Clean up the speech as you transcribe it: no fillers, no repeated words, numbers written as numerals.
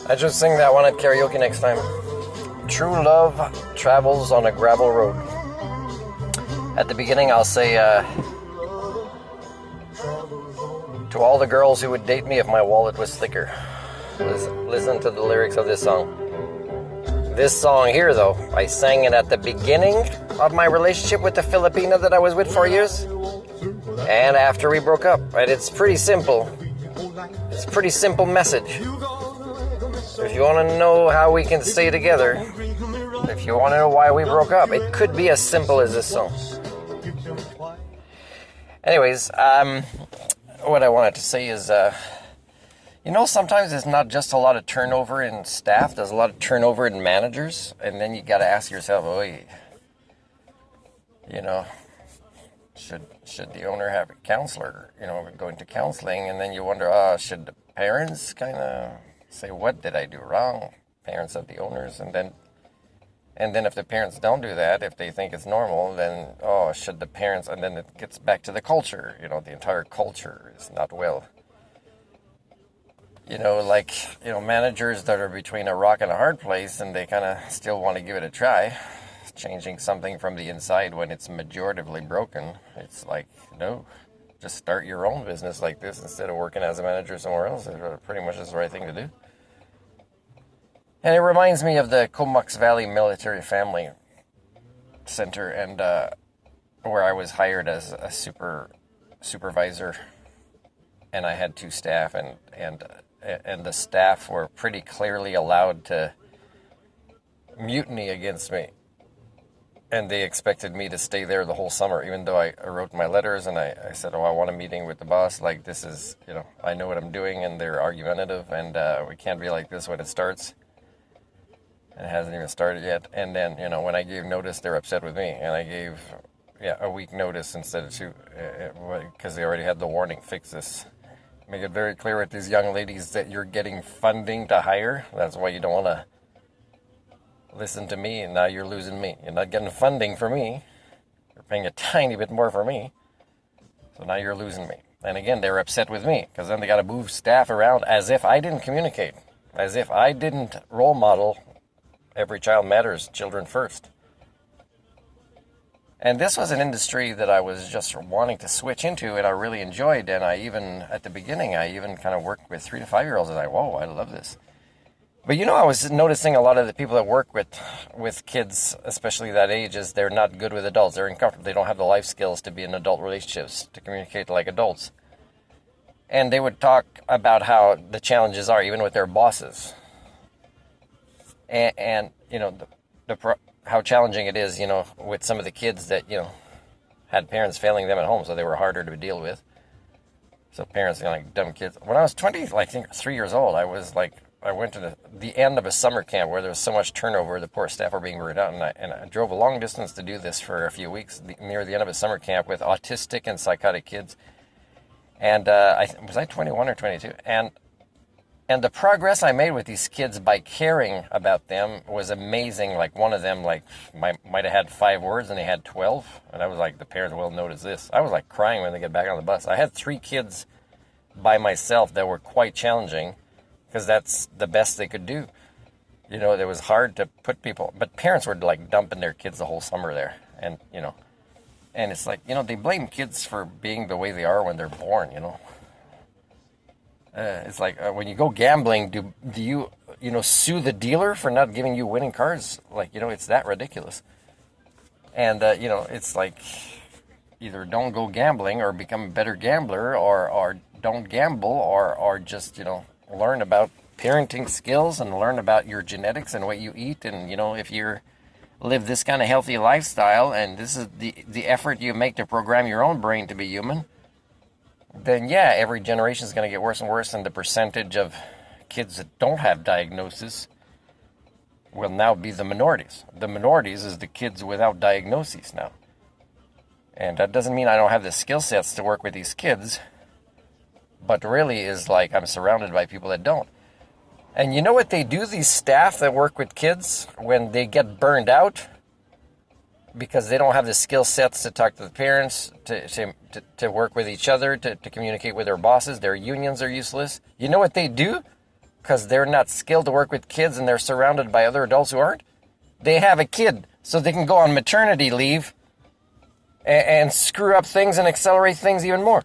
I should sing that one at karaoke next time. True love travels on a gravel road. At the beginning, I'll say, to all the girls who would date me if my wallet was thicker. Listen to the lyrics of this song. This song here, though, I sang it at the beginning of my relationship with the Filipina that I was with for years, and after we broke up. And it's pretty simple. It's a pretty simple message. If you want to know how we can stay together, if you want to know why we broke up, it could be as simple as this song. Anyways, what I wanted to say is, sometimes it's not just a lot of turnover in staff, there's a lot of turnover in managers, and then you got to ask yourself, should the owner have a counselor, going to counseling, and then you wonder, should the parents kind of say, what did I do wrong? Parents of the owners, and then if the parents don't do that, if they think it's normal, then, should the parents, and then it gets back to the culture, the entire culture is not well. Managers that are between a rock and a hard place, and they kind of still want to give it a try, changing something from the inside when it's majoritively broken. It's like, no, just start your own business like this instead of working as a manager somewhere else. It's pretty much the right thing to do. And it reminds me of the Comox Valley Military Family Center, and where I was hired as a supervisor, and I had 2 staff, and the staff were pretty clearly allowed to mutiny against me, and they expected me to stay there the whole summer, even though I wrote my letters and I said, I want a meeting with the boss. Like, this is, I know what I'm doing, and they're argumentative, and we can't be like this when it starts. It hasn't even started yet. And then, when I gave notice, they're upset with me. And I gave, a week notice instead of 2, because they already had the warning, fix this. Make it very clear with these young ladies that you're getting funding to hire. That's why you don't want to listen to me, and now you're losing me. You're not getting funding for me. You're paying a tiny bit more for me. So now you're losing me. And again, they're upset with me, because then they got to move staff around as if I didn't communicate. As if I didn't role model every child matters, children first. And this was an industry that I was just wanting to switch into, and I really enjoyed. And at the beginning, I even kind of worked with 3 to 5 year olds. I was like, whoa, I love this. But I was noticing a lot of the people that work with kids, especially that age, is they're not good with adults. They're uncomfortable. They don't have the life skills to be in adult relationships, to communicate like adults. And they would talk about how the challenges are, even with their bosses. And how challenging it is, with some of the kids that, had parents failing them at home, so they were harder to deal with. So parents, like dumb kids. When I was 3 years old, I went to the end of a summer camp where there was so much turnover, the poor staff were being burned out, and I drove a long distance to do this for a few weeks near the end of a summer camp with autistic and psychotic kids. And was I 21 or 22? And the progress I made with these kids by caring about them was amazing. Like, one of them, might have had 5 words and they had 12. And I was like, the parents will notice this. I was like crying when they get back on the bus. I had 3 kids by myself that were quite challenging, because that's the best they could do. It was hard to put people, but parents were like dumping their kids the whole summer there. And, and it's like, they blame kids for being the way they are when they're born, It's like, when you go gambling, do you, sue the dealer for not giving you winning cards? Like, it's that ridiculous. And, it's like, either don't go gambling or become a better gambler, or don't gamble, or just, learn about parenting skills and learn about your genetics and what you eat. And, if you live this kind of healthy lifestyle, and this is the effort you make to program your own brain to be human, then every generation is going to get worse and worse, and the percentage of kids that don't have diagnosis will now be the minorities. The minorities is the kids without diagnoses now. And that doesn't mean I don't have the skill sets to work with these kids, but really is like I'm surrounded by people that don't. And you know what they do, these staff that work with kids, when they get burned out? Because they don't have the skill sets to talk to the parents, to work with each other, to communicate with their bosses. Their unions are useless. You know what they do? because they're not skilled to work with kids and they're surrounded by other adults who aren't. They have a kid so they can go on maternity leave and screw up things and accelerate things even more.